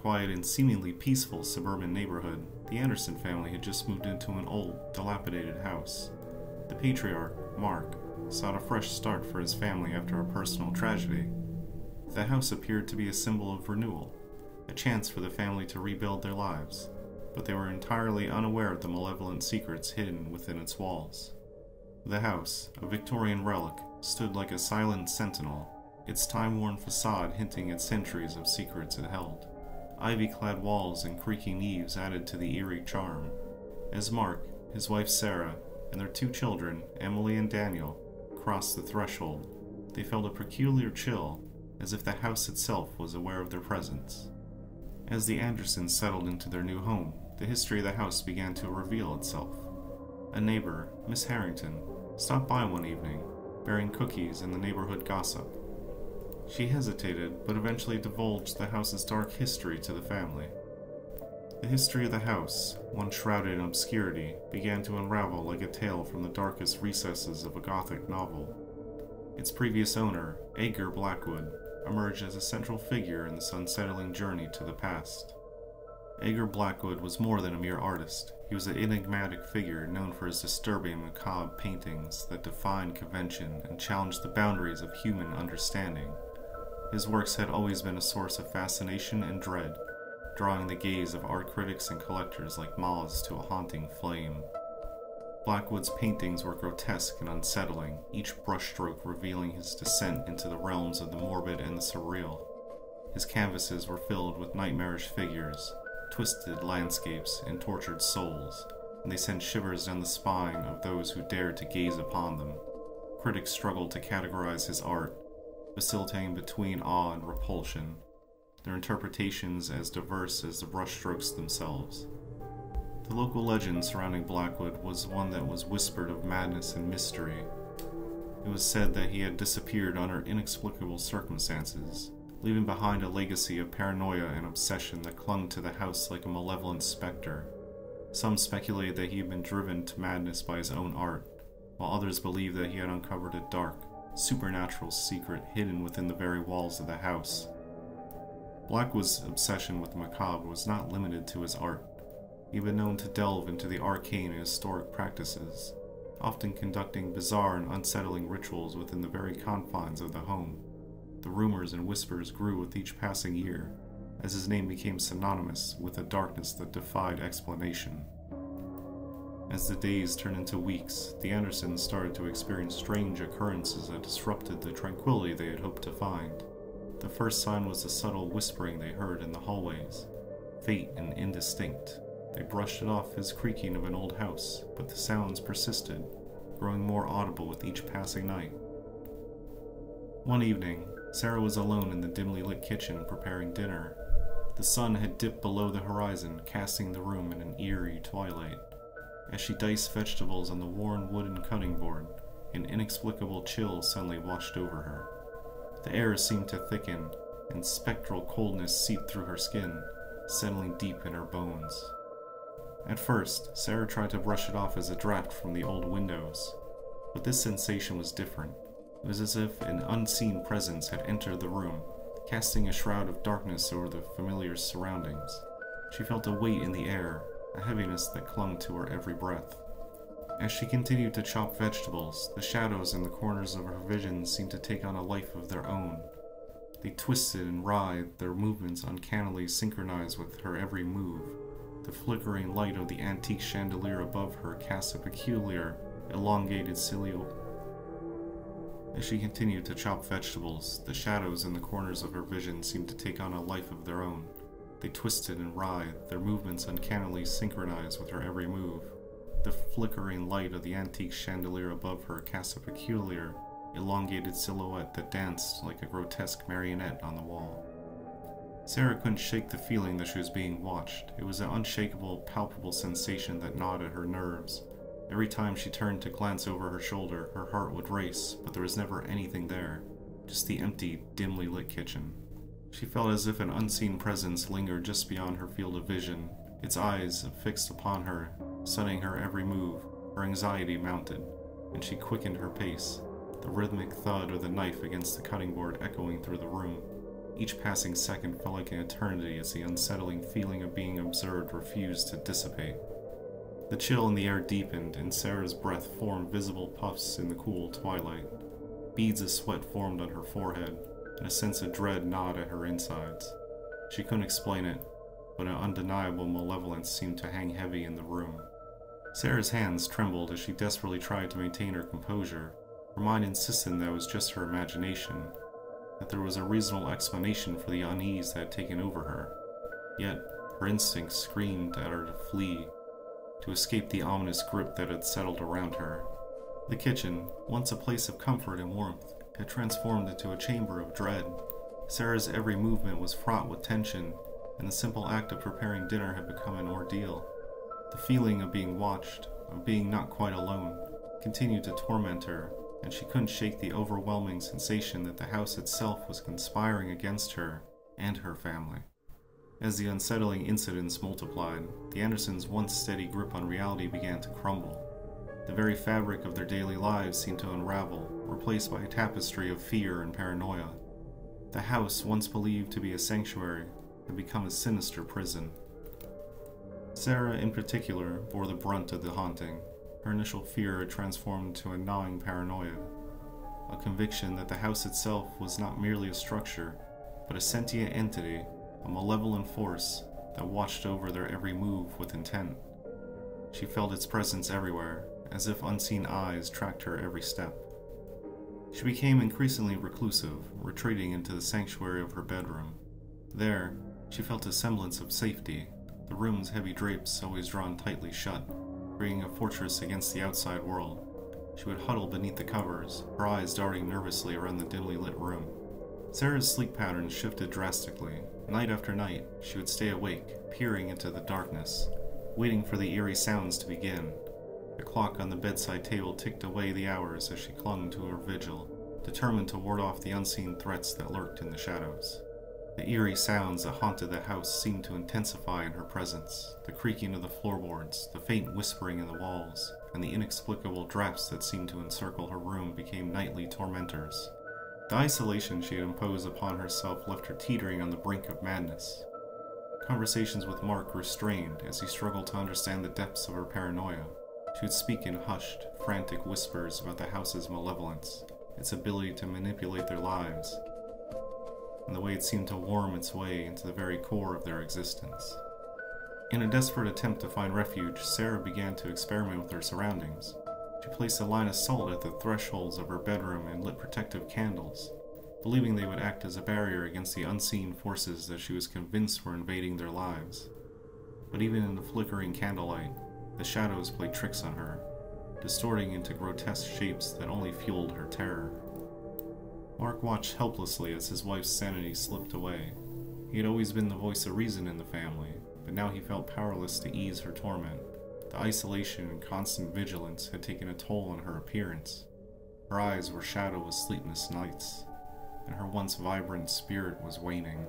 quiet and seemingly peaceful suburban neighborhood, the Anderson family had just moved into an old, dilapidated house. The patriarch, Mark, sought a fresh start for his family after a personal tragedy. The house appeared to be a symbol of renewal, a chance for the family to rebuild their lives, but they were entirely unaware of the malevolent secrets hidden within its walls. The house, a Victorian relic, stood like a silent sentinel, its time-worn facade hinting at centuries of secrets it held. Ivy-clad walls and creaking eaves added to the eerie charm. As Mark, his wife Sarah, and their two children, Emily and Daniel, crossed the threshold, they felt a peculiar chill, as if the house itself was aware of their presence. As the Andersons settled into their new home, the history of the house began to reveal itself. A neighbor, Miss Harrington, stopped by one evening, bearing cookies and the neighborhood gossip. She hesitated, but eventually divulged the house's dark history to the family. The history of the house, once shrouded in obscurity, began to unravel like a tale from the darkest recesses of a Gothic novel. Its previous owner, Edgar Blackwood, emerged as a central figure in this unsettling journey to the past. Edgar Blackwood was more than a mere artist. He was an enigmatic figure known for his disturbing, macabre paintings that defied convention and challenged the boundaries of human understanding. His works had always been a source of fascination and dread, drawing the gaze of art critics and collectors like moths to a haunting flame. Blackwood's paintings were grotesque and unsettling, each brushstroke revealing his descent into the realms of the morbid and the surreal. His canvases were filled with nightmarish figures, twisted landscapes, and tortured souls, and they sent shivers down the spine of those who dared to gaze upon them. Critics struggled to categorize his art, oscillating between awe and repulsion, their interpretations as diverse as the brushstrokes themselves. The local legend surrounding Blackwood was one that was whispered of madness and mystery. It was said that he had disappeared under inexplicable circumstances, leaving behind a legacy of paranoia and obsession that clung to the house like a malevolent specter. Some speculated that he had been driven to madness by his own art, while others believed that he had uncovered a dark, supernatural secret hidden within the very walls of the house. Blackwood's obsession with the macabre was not limited to his art. He had been known to delve into the arcane and historic practices, often conducting bizarre and unsettling rituals within the very confines of the home. The rumors and whispers grew with each passing year, as his name became synonymous with a darkness that defied explanation. As the days turned into weeks, the Andersons started to experience strange occurrences that disrupted the tranquility they had hoped to find. The first sign was the subtle whispering they heard in the hallways, faint and indistinct. They brushed it off as creaking of an old house, but the sounds persisted, growing more audible with each passing night. One evening, Sarah was alone in the dimly lit kitchen preparing dinner. The sun had dipped below the horizon, casting the room in an eerie twilight. As she diced vegetables on the worn wooden cutting board, an inexplicable chill suddenly washed over her. The air seemed to thicken, and spectral coldness seeped through her skin, settling deep in her bones. At first, Sarah tried to brush it off as a draft from the old windows, but this sensation was different. It was as if an unseen presence had entered the room, casting a shroud of darkness over the familiar surroundings. She felt a weight in the air, a heaviness that clung to her every breath. As she continued to chop vegetables, the shadows in the corners of her vision seemed to take on a life of their own. They twisted and writhed, their movements uncannily synchronized with her every move. The flickering light of the antique chandelier above her cast a peculiar, elongated silhouette. As she continued to chop vegetables, the shadows in the corners of her vision seemed to take on a life of their own. They twisted and writhed, their movements uncannily synchronized with her every move. The flickering light of the antique chandelier above her cast a peculiar, elongated silhouette that danced like a grotesque marionette on the wall. Sarah couldn't shake the feeling that she was being watched. It was an unshakable, palpable sensation that gnawed at her nerves. Every time she turned to glance over her shoulder, her heart would race, but there was never anything there, just the empty, dimly lit kitchen. She felt as if an unseen presence lingered just beyond her field of vision, its eyes fixed upon her, studying her every move. Her anxiety mounted, and she quickened her pace, the rhythmic thud of the knife against the cutting board echoing through the room. Each passing second felt like an eternity as the unsettling feeling of being observed refused to dissipate. The chill in the air deepened, and Sarah's breath formed visible puffs in the cool twilight. Beads of sweat formed on her forehead, and a sense of dread gnawed at her insides. She couldn't explain it, but an undeniable malevolence seemed to hang heavy in the room. Sarah's hands trembled as she desperately tried to maintain her composure, her mind insisting that it was just her imagination, that there was a reasonable explanation for the unease that had taken over her. Yet, her instincts screamed at her to flee, to escape the ominous grip that had settled around her. The kitchen, once a place of comfort and warmth, had transformed into a chamber of dread. Sarah's every movement was fraught with tension, and the simple act of preparing dinner had become an ordeal. The feeling of being watched, of being not quite alone, continued to torment her, and she couldn't shake the overwhelming sensation that the house itself was conspiring against her and her family. As the unsettling incidents multiplied, the Andersons' once steady grip on reality began to crumble. The very fabric of their daily lives seemed to unravel, replaced by a tapestry of fear and paranoia. The house, once believed to be a sanctuary, had become a sinister prison. Sarah, in particular, bore the brunt of the haunting. Her initial fear had transformed into a gnawing paranoia, a conviction that the house itself was not merely a structure, but a sentient entity, a malevolent force that watched over their every move with intent. She felt its presence everywhere, as if unseen eyes tracked her every step. She became increasingly reclusive, retreating into the sanctuary of her bedroom. There, she felt a semblance of safety, the room's heavy drapes always drawn tightly shut, creating a fortress against the outside world. She would huddle beneath the covers, her eyes darting nervously around the dimly lit room. Sarah's sleep patterns shifted drastically. Night after night, she would stay awake, peering into the darkness, waiting for the eerie sounds to begin. The clock on the bedside table ticked away the hours as she clung to her vigil, determined to ward off the unseen threats that lurked in the shadows. The eerie sounds that haunted the house seemed to intensify in her presence, the creaking of the floorboards, the faint whispering in the walls, and the inexplicable drafts that seemed to encircle her room became nightly tormentors. The isolation she had imposed upon herself left her teetering on the brink of madness. Conversations with Mark grew strained as he struggled to understand the depths of her paranoia. She would speak in hushed, frantic whispers about the house's malevolence, its ability to manipulate their lives, and the way it seemed to worm its way into the very core of their existence. In a desperate attempt to find refuge, Sarah began to experiment with her surroundings. She placed a line of salt at the thresholds of her bedroom and lit protective candles, believing they would act as a barrier against the unseen forces that she was convinced were invading their lives. But even in the flickering candlelight, the shadows played tricks on her, distorting into grotesque shapes that only fueled her terror. Mark watched helplessly as his wife's sanity slipped away. He had always been the voice of reason in the family, but now he felt powerless to ease her torment. The isolation and constant vigilance had taken a toll on her appearance. Her eyes were shadowed with sleepless nights, and her once vibrant spirit was waning.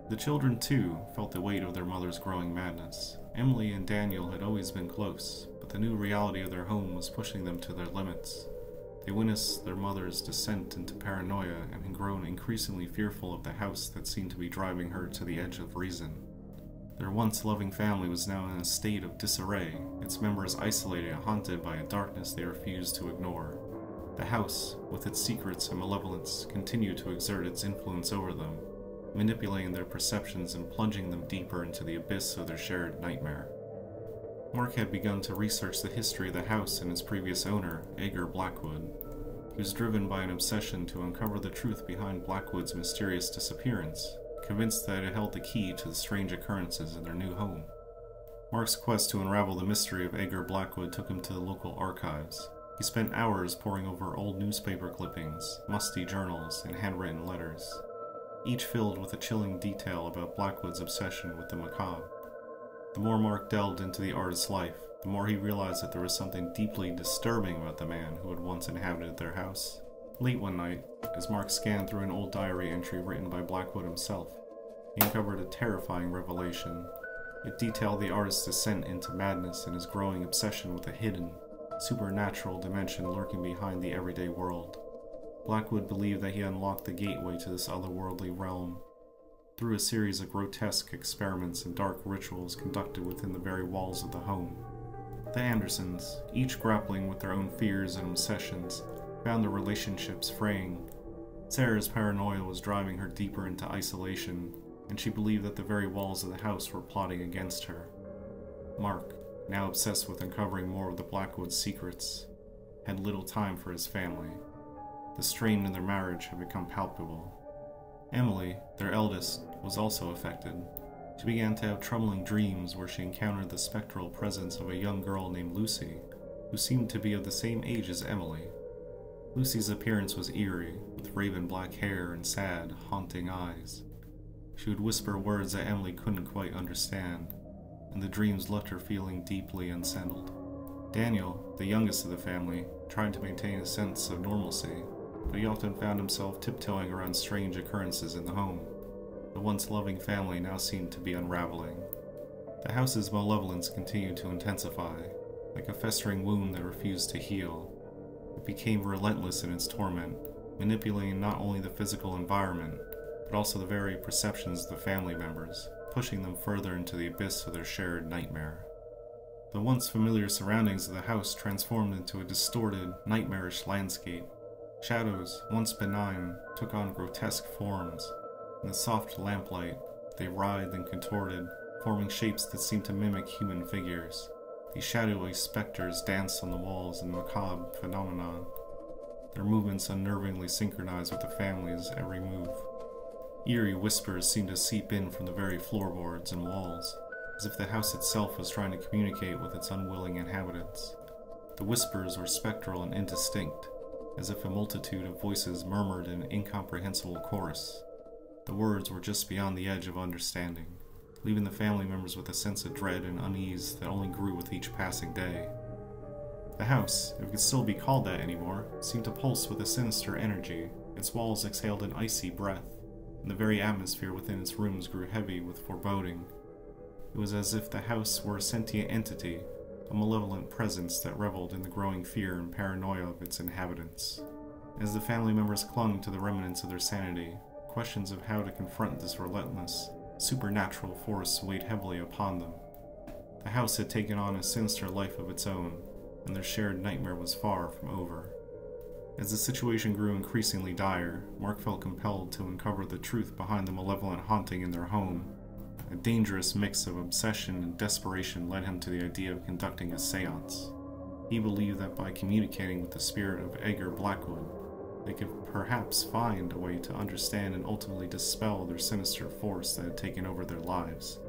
The children, too, felt the weight of their mother's growing madness. Emily and Daniel had always been close, but the new reality of their home was pushing them to their limits. They witnessed their mother's descent into paranoia and had grown increasingly fearful of the house that seemed to be driving her to the edge of reason. Their once loving family was now in a state of disarray, its members isolated and haunted by a darkness they refused to ignore. The house, with its secrets and malevolence, continued to exert its influence over them, manipulating their perceptions and plunging them deeper into the abyss of their shared nightmare. Mark had begun to research the history of the house and its previous owner, Edgar Blackwood. He was driven by an obsession to uncover the truth behind Blackwood's mysterious disappearance, convinced that it held the key to the strange occurrences in their new home. Mark's quest to unravel the mystery of Edgar Blackwood took him to the local archives. He spent hours poring over old newspaper clippings, musty journals, and handwritten letters, each filled with a chilling detail about Blackwood's obsession with the macabre. The more Mark delved into the artist's life, the more he realized that there was something deeply disturbing about the man who had once inhabited their house. Late one night, as Mark scanned through an old diary entry written by Blackwood himself, he uncovered a terrifying revelation. It detailed the artist's descent into madness and his growing obsession with a hidden, supernatural dimension lurking behind the everyday world. Blackwood believed that he unlocked the gateway to this otherworldly realm through a series of grotesque experiments and dark rituals conducted within the very walls of the home. The Andersons, each grappling with their own fears and obsessions, found their relationships fraying. Sarah's paranoia was driving her deeper into isolation, and she believed that the very walls of the house were plotting against her. Mark, now obsessed with uncovering more of the Blackwood secrets, had little time for his family. The strain in their marriage had become palpable. Emily, their eldest, was also affected. She began to have troubling dreams where she encountered the spectral presence of a young girl named Lucy, who seemed to be of the same age as Emily. Lucy's appearance was eerie, with raven black hair and sad, haunting eyes. She would whisper words that Emily couldn't quite understand, and the dreams left her feeling deeply unsettled. Daniel, the youngest of the family, tried to maintain a sense of normalcy, but he often found himself tiptoeing around strange occurrences in the home. The once loving family now seemed to be unraveling. The house's malevolence continued to intensify, like a festering wound that refused to heal. It became relentless in its torment, manipulating not only the physical environment, but also the very perceptions of the family members, pushing them further into the abyss of their shared nightmare. The once familiar surroundings of the house transformed into a distorted, nightmarish landscape. Shadows, once benign, took on grotesque forms. In the soft lamplight, they writhed and contorted, forming shapes that seemed to mimic human figures. These shadowy specters danced on the walls in a macabre phenomenon, their movements unnervingly synchronized with the family's every move. Eerie whispers seemed to seep in from the very floorboards and walls, as if the house itself was trying to communicate with its unwilling inhabitants. The whispers were spectral and indistinct, as if a multitude of voices murmured in an incomprehensible chorus. The words were just beyond the edge of understanding, leaving the family members with a sense of dread and unease that only grew with each passing day. The house, if it could still be called that anymore, seemed to pulse with a sinister energy. Its walls exhaled an icy breath, and the very atmosphere within its rooms grew heavy with foreboding. It was as if the house were a sentient entity, a malevolent presence that reveled in the growing fear and paranoia of its inhabitants. As the family members clung to the remnants of their sanity, questions of how to confront this relentless, supernatural force weighed heavily upon them. The house had taken on a sinister life of its own, and their shared nightmare was far from over. As the situation grew increasingly dire, Mark felt compelled to uncover the truth behind the malevolent haunting in their home. A dangerous mix of obsession and desperation led him to the idea of conducting a seance. He believed that by communicating with the spirit of Edgar Blackwood, they could perhaps find a way to understand and ultimately dispel their sinister force that had taken over their lives.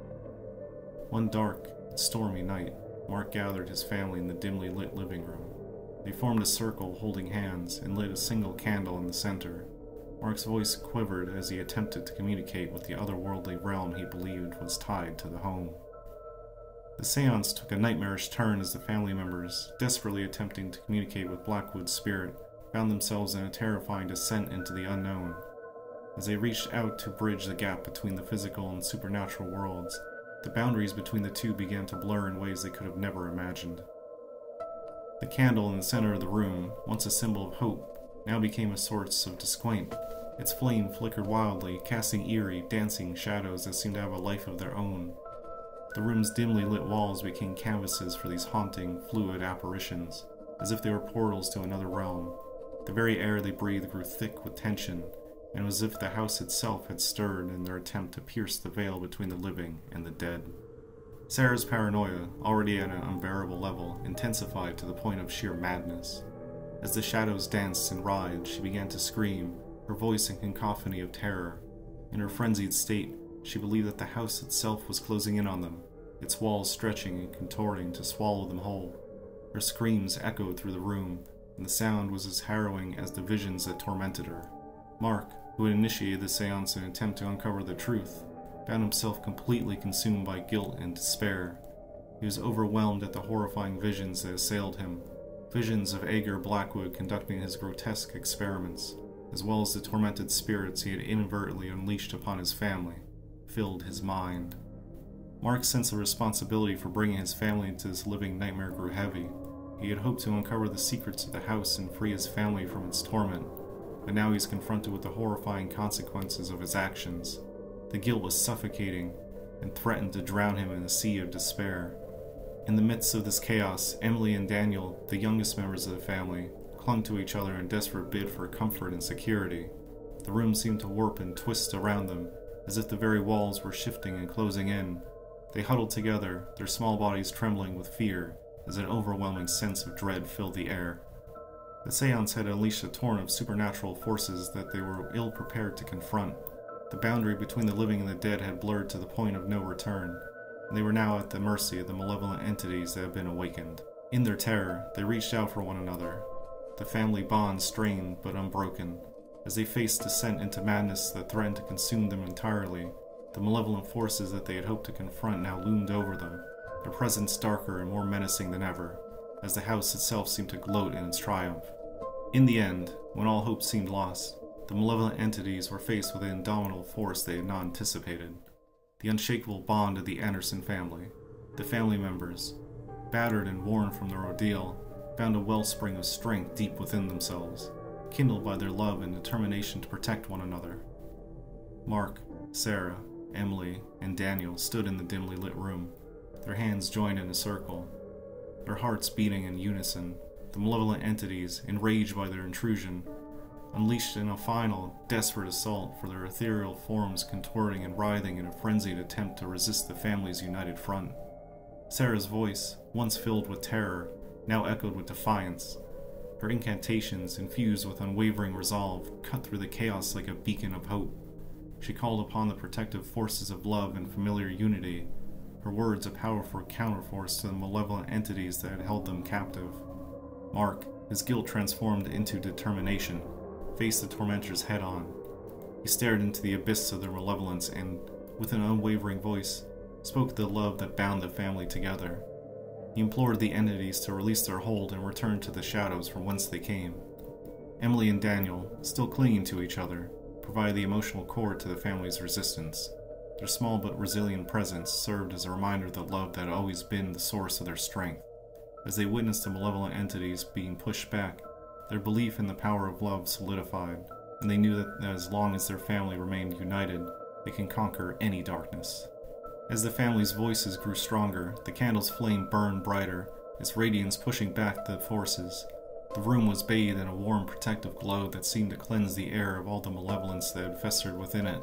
One dark, stormy night, Mark gathered his family in the dimly lit living room. They formed a circle holding hands and lit a single candle in the center. Mark's voice quivered as he attempted to communicate with the otherworldly realm he believed was tied to the home. The seance took a nightmarish turn as the family members, desperately attempting to communicate with Blackwood's spirit, found themselves in a terrifying descent into the unknown. As they reached out to bridge the gap between the physical and supernatural worlds, the boundaries between the two began to blur in ways they could have never imagined. The candle in the center of the room, once a symbol of hope, now became a source of disquiet. Its flame flickered wildly, casting eerie, dancing shadows that seemed to have a life of their own. The room's dimly lit walls became canvases for these haunting, fluid apparitions, as if they were portals to another realm. The very air they breathed grew thick with tension, and it was as if the house itself had stirred in their attempt to pierce the veil between the living and the dead. Sarah's paranoia, already at an unbearable level, intensified to the point of sheer madness. As the shadows danced and writhed, she began to scream, her voice a cacophony of terror. In her frenzied state, she believed that the house itself was closing in on them, its walls stretching and contorting to swallow them whole. Her screams echoed through the room, and the sound was as harrowing as the visions that tormented her. Mark, who had initiated the seance in an attempt to uncover the truth, found himself completely consumed by guilt and despair. He was overwhelmed at the horrifying visions that assailed him, visions of Edgar Blackwood conducting his grotesque experiments, as well as the tormented spirits he had inadvertently unleashed upon his family, filled his mind. Mark's sense of responsibility for bringing his family into this living nightmare grew heavy. He had hoped to uncover the secrets of the house and free his family from its torment, but now he's confronted with the horrifying consequences of his actions. The guilt was suffocating and threatened to drown him in a sea of despair. In the midst of this chaos, Emily and Daniel, the youngest members of the family, clung to each other in desperate bid for comfort and security. The room seemed to warp and twist around them, as if the very walls were shifting and closing in. They huddled together, their small bodies trembling with fear, as an overwhelming sense of dread filled the air. The seance had unleashed a torrent of supernatural forces that they were ill-prepared to confront. The boundary between the living and the dead had blurred to the point of no return, and they were now at the mercy of the malevolent entities that had been awakened. In their terror, they reached out for one another, the family bond strained but unbroken. As they faced descent into madness that threatened to consume them entirely, the malevolent forces that they had hoped to confront now loomed over them, their presence darker and more menacing than ever, as the house itself seemed to gloat in its triumph. In the end, when all hope seemed lost, the malevolent entities were faced with an indomitable force they had not anticipated. The unshakable bond of the Anderson family. The family members, battered and worn from their ordeal, found a wellspring of strength deep within themselves, kindled by their love and determination to protect one another. Mark, Sarah, Emily, and Daniel stood in the dimly lit room, their hands joined in a circle, their hearts beating in unison. The malevolent entities, enraged by their intrusion, unleashed in a final, desperate assault for their ethereal forms contorting and writhing in a frenzied attempt to resist the family's united front. Sarah's voice, once filled with terror, now echoed with defiance. Her incantations, infused with unwavering resolve, cut through the chaos like a beacon of hope. She called upon the protective forces of love and familiar unity, her words a powerful counterforce to the malevolent entities that had held them captive. Mark, his guilt transformed into determination, faced the tormentors head-on. He stared into the abyss of their malevolence and, with an unwavering voice, spoke the love that bound the family together. He implored the entities to release their hold and return to the shadows from whence they came. Emily and Daniel, still clinging to each other, provided the emotional core to the family's resistance. Their small but resilient presence served as a reminder of the love that had always been the source of their strength. As they witnessed the malevolent entities being pushed back, their belief in the power of love solidified, and they knew that as long as their family remained united, they can conquer any darkness. As the family's voices grew stronger, the candle's flame burned brighter, its radiance pushing back the forces. The room was bathed in a warm, protective glow that seemed to cleanse the air of all the malevolence that had festered within it.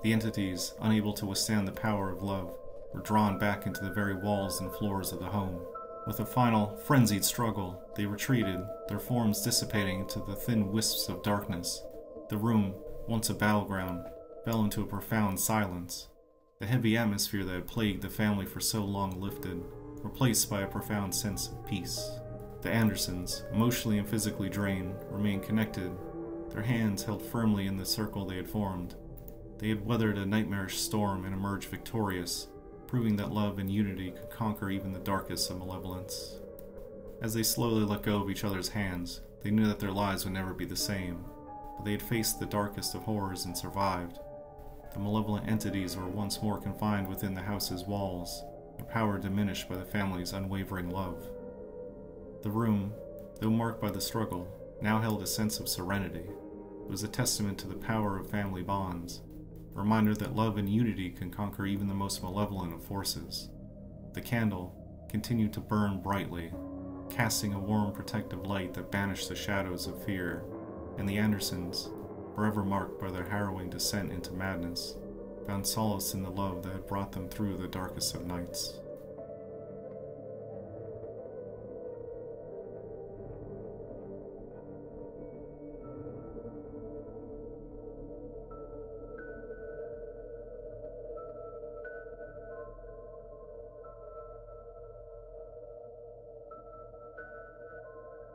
The entities, unable to withstand the power of love, were drawn back into the very walls and floors of the home. With a final, frenzied struggle, they retreated, their forms dissipating into the thin wisps of darkness. The room, once a battleground, fell into a profound silence. The heavy atmosphere that had plagued the family for so long lifted, replaced by a profound sense of peace. The Andersons, emotionally and physically drained, remained connected, their hands held firmly in the circle they had formed. They had weathered a nightmarish storm and emerged victorious, proving that love and unity could conquer even the darkest of malevolence. As they slowly let go of each other's hands, they knew that their lives would never be the same, but they had faced the darkest of horrors and survived. The malevolent entities were once more confined within the house's walls, their power diminished by the family's unwavering love. The room, though marked by the struggle, now held a sense of serenity. It was a testament to the power of family bonds, a reminder that love and unity can conquer even the most malevolent of forces. The candle continued to burn brightly, casting a warm protective light that banished the shadows of fear, and the Andersons, forever marked by their harrowing descent into madness, found solace in the love that had brought them through the darkest of nights.